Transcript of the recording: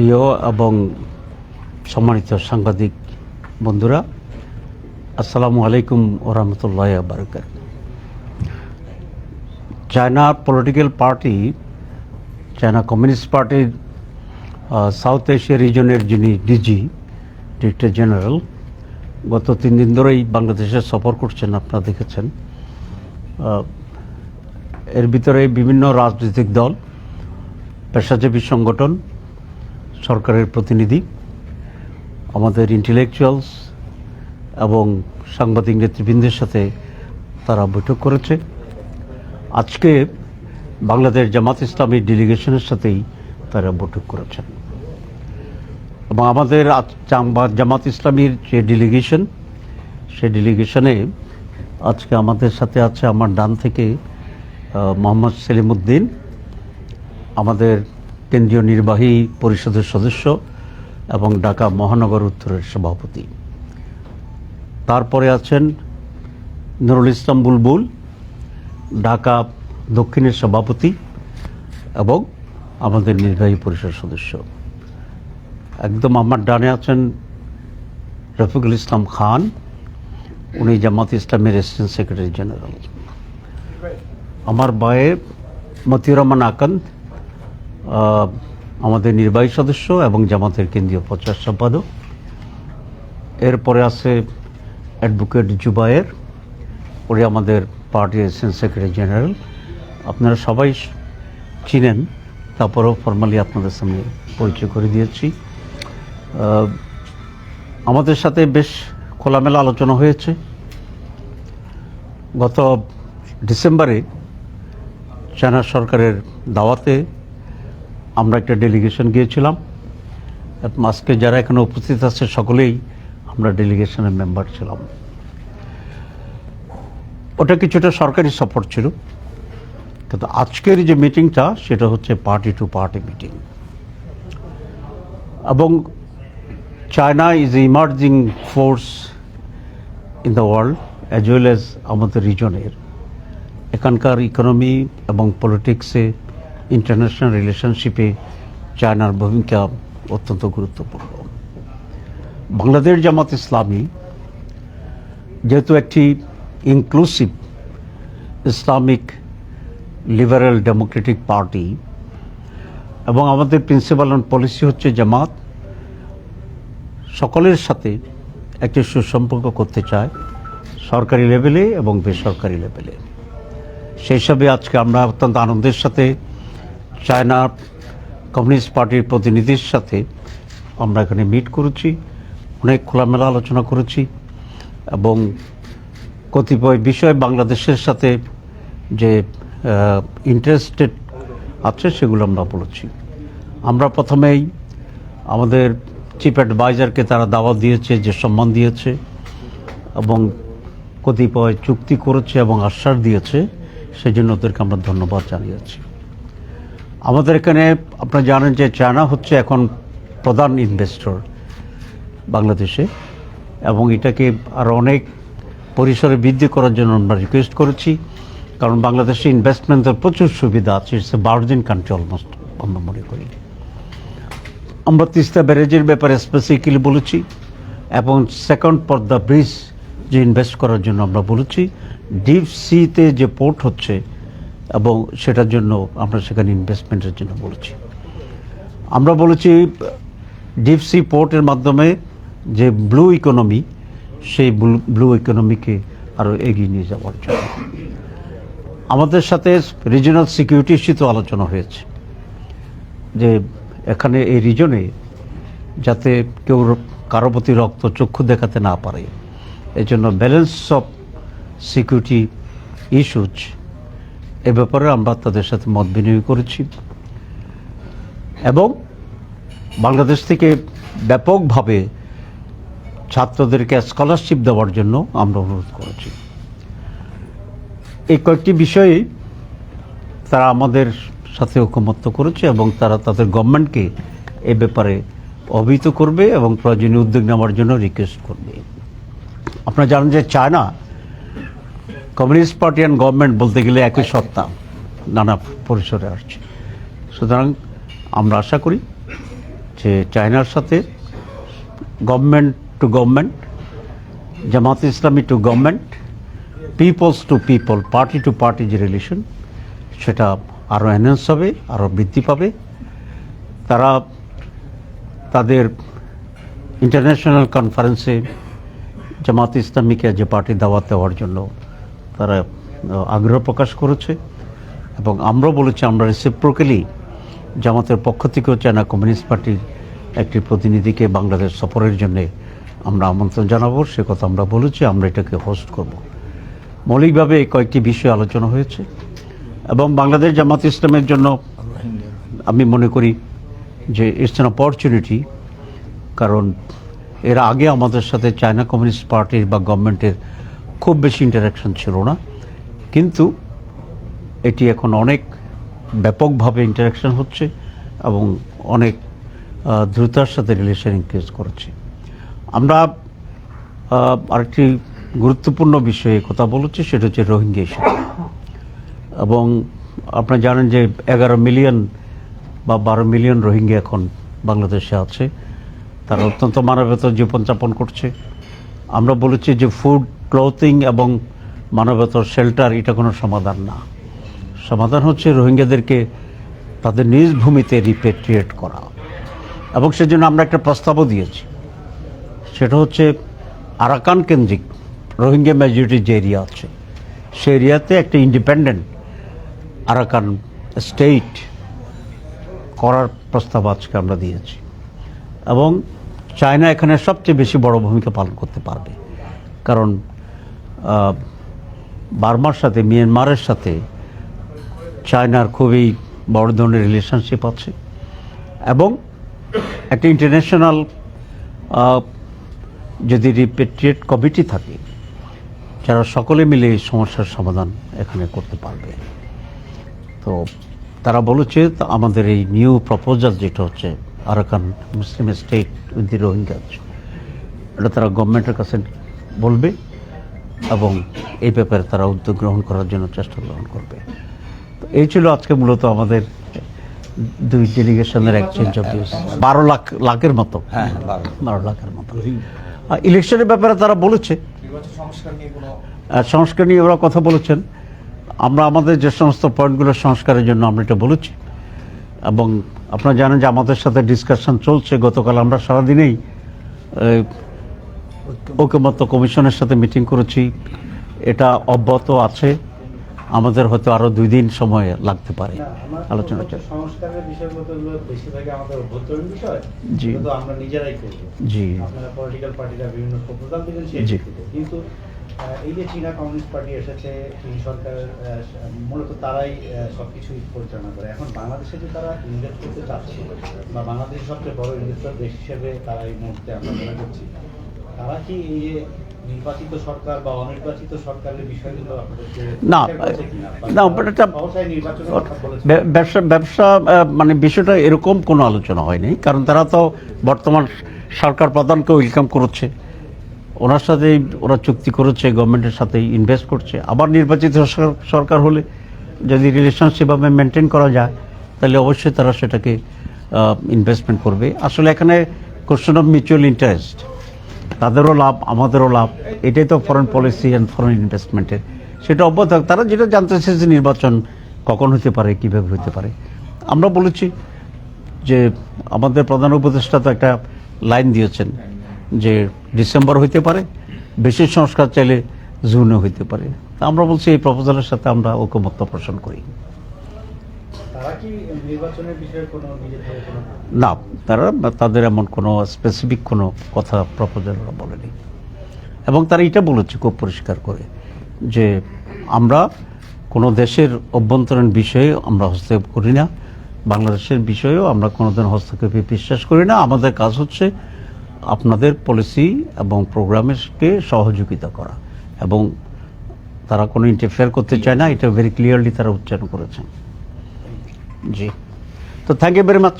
প্রিয় এবং সম্মানিত সাংবাদিক বন্ধুরা, আসসালামু আলাইকুম ওয়া রাহমাতুল্লাহি ওয়া বারাকাতুহু। China political party, China communist পার্টির সাউথ এশিয়া রিজনের যিনি ডিরেক্টর জেনারেল, গত 3 দিন ধরেই বাংলাদেশে সফর করছেন, আপনারা দেখেছেন। এর ভিতরে বিভিন্ন রাজনৈতিক দল, পেশাজীবী সংগঠন, সরকারের প্রতিনিধি, আমাদের ইন্টেলেকচুয়ালস এবং সাংবাদিক নেতৃবৃন্দের সাথে তারা বৈঠক করেছে। আজকে বাংলাদেশ জামাত ইসলামী ডেলিগেশনের সাথেই তারা বৈঠক করেছেন এবং আমাদের জামাত ইসলামীর যে ডেলিগেশন, সেই ডেলিগেশনে আজকে আমাদের সাথে আছে আমার ডান থেকে মোহাম্মদ সেলিম উদ্দিন, আমাদের কেন্দ্রীয় নির্বাহী পরিষদের সদস্য এবং ঢাকা মহানগর উত্তরের সভাপতি। তারপরে আছেন নুরুল ইসলাম বুলবুল, ঢাকা দক্ষিণের সভাপতি এবং আমাদের নির্বাহী পরিষদ সদস্য। একদম আমার ডানে আছেন রফিকুল ইসলাম খান, উনি জামাত ইসলামের অ্যাসিস্ট্যান্ট সেক্রেটারি জেনারেল। আমার বায়ে মতিউর রহমান আকন্দ, আমাদের নির্বাহী সদস্য এবং জামাতের কেন্দ্রীয় প্রচার সম্পাদক। এরপরে আছে অ্যাডভোকেট জুবায়ের, উনি আমাদের পার্টির অ্যাসিস্ট্যান্ট সেক্রেটারি জেনারেল। আপনারা সবাই চিনেন, তারপরেও ফর্মালি আপনাদের সামনে পরিচয় করে দিয়েছি। আমাদের সাথে বেশ খোলামেলা আলোচনা হয়েছে। গত ডিসেম্বরে চায়না সরকারের দাওয়াতে আমরা একটা ডেলিগেশন গিয়েছিলাম। আজকে যারা এখানে উপস্থিত আছে সকলেই আমরা ডেলিগেশনের মেম্বার ছিলাম। ওটা কিছুটা সরকারি সফর ছিল, কিন্তু আজকের যে মিটিংটা সেটা হচ্ছে পার্টি টু পার্টি মিটিং। এবং China is a emerging force in the world as well as আমাদের রিজনের। এখানকার ইকোনমি এবং পলিটিক্সে, ইন্টারন্যাশনাল রিলেশনশিপে চায়নার ভূমিকা অত্যন্ত গুরুত্বপূর্ণ। বাংলাদেশ জামাত ইসলামী যেহেতু একটি inclusive Islamic liberal Democratic party এবং আমাদের প্রিন্সিপাল অ্যান্ড পলিসি হচ্ছে জামাত সকলের সাথে একটি সুসম্পর্ক করতে চায়, সরকারি লেভেলে এবং বেসরকারি লেভেলে। সেই হিসাবে আজকে আমরা অত্যন্ত আনন্দের সাথে চায়না কমিউনিস্ট পার্টির প্রতিনিধির সাথে আমরা এখানে মিট করেছি, অনেক খোলামেলা আলোচনা করেছি এবং কতিপয় বিষয় বাংলাদেশের সাথে যে ইন্টারেস্টেড আছে সেগুলো আমরা বলেছি। আমরা প্রথমেই আমাদের চিফ অ্যাডভাইজারকে তারা দাওয়াত দিয়েছে, যে সম্মান দিয়েছে এবং কতিপয় চুক্তি করেছে এবং আশ্বাস দিয়েছে, সেই জন্য ওদেরকে আমরা ধন্যবাদ জানিয়েছি। আমাদের এখানে আপনারা জানেন যে চায়না হচ্ছে এখন প্রধান ইনভেস্টর বাংলাদেশে এবং এটাকে আরও অনেক পরিসরে বৃদ্ধি করার জন্য আমরা রিকোয়েস্ট করেছি, কারণ বাংলাদেশে ইনভেস্টমেন্টের প্রচুর সুবিধা আছে। It's a virgin country almost, আমরা মনে করি। আমরা তিস্তা ব্যারেজের ব্যাপারে স্পেসিফিক্যালি বলেছি এবং সেকেন্ড পদ্মা ব্রিজ যে ইনভেস্ট করার জন্য আমরা বলেছি। ডিপ সিতে যে পোর্ট হচ্ছে এবং সেটার জন্য আমরা সেখানে ইনভেস্টমেন্টের জন্য বলেছি। আমরা বলেছি ডিপ সি পোর্টের মাধ্যমে যে ব্লু ইকোনমি, সেই ব্লু ইকোনমিকে আরও এগিয়ে নিয়ে যাওয়ার জন্য। আমাদের সাথে রিজিওনাল সিকিউরিটি ইস্যুতে আলোচনা হয়েছে, যে এখানে এই রিজনে যাতে কেউ কারো প্রতি রক্ত চক্ষু দেখাতে না পারে, এই জন্য ব্যালেন্স অফ সিকিউরিটি ইস্যুজ এ ব্যাপারে আমরা তাদের সাথে মত বিনিময় করেছি এবং বাংলাদেশ থেকে ব্যাপকভাবে ছাত্রদেরকে স্কলারশিপ দেওয়ার জন্য আমরা অনুরোধ করেছি। এই কয়েকটি বিষয়ে তারা আমাদের সাথে ঐকমত্য করেছে এবং তারা তাদের গভর্নমেন্টকে এ ব্যাপারে অবহিত করবে এবং প্রয়োজনীয় উদ্যোগ নেওয়ার জন্য রিকোয়েস্ট করবে। আপনারা জানেন যে China communist party and government বলতে গেলে একই সত্তা, নানা পরিসরে আসছে। সুতরাং আমরা আশা করি যে চায়নার সাথে government to government, Jamaat Islami to government, peoples to people, party to party যে রিলেশন, সেটা আরও এনহ্যান্স হবে, আরও বৃদ্ধি পাবে। তারা তাদের ইন্টারন্যাশনাল কনফারেন্সে জামাত ইসলামীকে যে পার্টি দাওয়াত দেওয়ার জন্য তারা আগ্রহ প্রকাশ করেছে, এবং আমরা বলেছি আমরা রেসিপ্রোকালি জামাতের পক্ষ থেকেও চায়না কমিউনিস্ট পার্টির একটি প্রতিনিধিকে বাংলাদেশ সফরের জন্যে আমরা আমন্ত্রণ জানাবো। সে কথা আমরা বলেছি, আমরা এটাকে হোস্ট করব। মৌলিকভাবে কয়েকটি বিষয় আলোচনা হয়েছে, এবং বাংলাদেশ জামাত ইসলামের জন্য আমি মনে করি যে ইটস অ্যান অপরচুনিটি, কারণ এর আগে আমাদের সাথে চায়না কমিউনিস্ট পার্টির বা গভর্নমেন্টের খুব বেশি ইন্টারাকশন ছিল না, কিন্তু এটি এখন অনেক ব্যাপকভাবে ইন্টারাকশন হচ্ছে এবং অনেক দ্রুততার সাথে রিলেশন ইনক্রিজ করছে। আমরা আরেকটি গুরুত্বপূর্ণ বিষয়ে কথা বলেছি, সেটা হচ্ছে রোহিঙ্গা ইস্যু। এবং আপনারা জানেন যে 11 মিলিয়ন বা 12 মিলিয়ন রোহিঙ্গা এখন বাংলাদেশে আছে। তারা অত্যন্ত মানবতার জীবনযাপন করছে। আমরা বলেছি যে ফুড, ক্লথিং এবং মানবতার শেল্টার এটা কোনো সমাধান না। সমাধান হচ্ছে রোহিঙ্গাদেরকে তাদের নিজ ভূমিতে রিপেট্রিয়েট করা, এবং সেজন্য আমরা একটা প্রস্তাবও দিয়েছি। সেটা হচ্ছে আরাকান কেন্দ্রিক রোহিঙ্গা মেজরিটি যে এরিয়া আছে, সেই এরিয়াতে একটা ইন্ডিপেন্ডেন্ট আরাকান স্টেট করার প্রস্তাব আজকে আমরা দিয়েছি। এবং চায়না এখানে সবচেয়ে বেশি বড় ভূমিকা পালন করতে পারবে, কারণ বার্মার সাথে, মিয়ানমারের সাথে চায়নার খুবই বড় ধরনের রিলেশনশিপ আছে, এবং একটা ইন্টারন্যাশনাল যদি রিপেট্রিয়েট কমিটি থাকে, যারা সকলে মিলে এই সমস্যার সমাধান এখানে করতে পারবে। তো তারা বলেছে আমাদের এই নিউ প্রপোজাল যেটা হচ্ছে Arakan Muslim state with the Rohingyas, এটা তারা গভর্নমেন্টের কাছে বলবে, এবং এই ব্যাপারে তারা উদ্যোগ গ্রহণ করার জন্য চেষ্টা গ্রহণ করবে। তো এই ছিল আজকে মূলত আমাদের দুই ডেলিগেশনের এক্সচেঞ্জ অফ ভিউজ। 12 লাখের মতো, 12 লাখের মতো। ইলেকশনের ব্যাপারে তারা বলেছে সংস্কার নিয়ে ওরা কথা বলেছেন। আমরা আমাদের যে সমস্ত পয়েন্টগুলো সংস্কারের জন্য আমরা এটা বলেছি, এবং আপনারা জানেন যে আমাদের সাথে ডিসকাশন চলছে। গতকাল আমরা সারাদিনেই ঐকমত্য কমিশনের সাথে মিটিং করেছি, এটা অব্যাহত আছে। আমাদের হয়তো আরো 2 দিন সময় লাগতে পারে আলোচনা। সংস্কারের বিষয়গুলো বেশিরভাগই আমাদের অভ্যন্তরীণ বিষয়, জি, কিন্তু আমরা নিজেরাই করব। জি, আপনারা পলিটিক্যাল পার্টিরা বিভিন্ন প্রপোজাল দিবেন সেই ভিত্তিতে, কিন্তু এই যে চীনা কমিউনিস্ট পার্টি এসেছে, চীন সরকার মূলত তারাই সবকিছুই পরিচালনা করে। এখন বাংলাদেশে যে তারা ইনভেস্ট করতে চাচ্ছে, বা বাংলাদেশের সবচেয়ে বড় ইনভেস্টর দেশ হিসেবে তারা এই মুহূর্তে আমরা মনে করছি, তারা কি এই যে নির্বাচিত সরকার বা অনির্বাচিত সরকারের বিষয়গুলো আপনাদেরকে না, এটা ব্যবসা মানে বিষয়টা এরকম কোনো আলোচনা হয়নি, কারণ তারা তো বর্তমান সরকার প্রধানকে ওয়েলকাম করেছে, ওনার সাথেই ওরা চুক্তি করেছে, গভর্নমেন্টের সাথেই ইনভেস্ট করছে। আবার নির্বাচিত সরকার হলে যদি রিলেশনশিপ মেনটেন করা যায়, তাহলে অবশ্যই তারা সেটাকে ইনভেস্টমেন্ট করবে। আসলে এখানে কোশ্চেন অফ মিউচুয়াল ইন্টারেস্ট, তাদেরও লাভ আমাদেরও লাভ, এটাই তো ফরেন পলিসি অ্যান্ড ফরেন ইনভেস্টমেন্টের। সেটা অব্যাহত। তারা যেটা জানতে চেয়েছে নির্বাচন কখন হতে পারে, কীভাবে হতে পারে। আমরা বলেছি যে আমাদের প্রধান উপদেষ্টা তো একটা লাইন দিয়েছেন যে ডিসেম্বর হইতে পারে, বেশি সংস্কার চাইলে জুনে হইতে পারে। তা আমরা বলছি এই প্রপোজালের সাথে আমরা ঐকমত্য পোষণ করি। না, তারা তাদের এমন কোনো স্পেসিফিক কোনো কথা প্রপোজাল বলেনি, এবং তারা এটা বলেছে খুব পরিষ্কার করে যে আমরা কোনো দেশের অভ্যন্তরীণ বিষয়ে আমরা হস্তক্ষেপ করি না, বাংলাদেশের বিষয়েও আমরা কোনোদিন হস্তক্ষেপে বিশ্বাস করি না। আমাদের কাজ হচ্ছে আপনাদের পলিসি এবং প্রোগ্রামকে সহযোগিতা করা, এবং তারা কোনো ইন্টারফেয়ার করতে চায় না, এটা ভেরি ক্লিয়ারলি তারা উচ্চারণ করেছেন। জি, তো থ্যাংক ইউ ভেরি মাচ।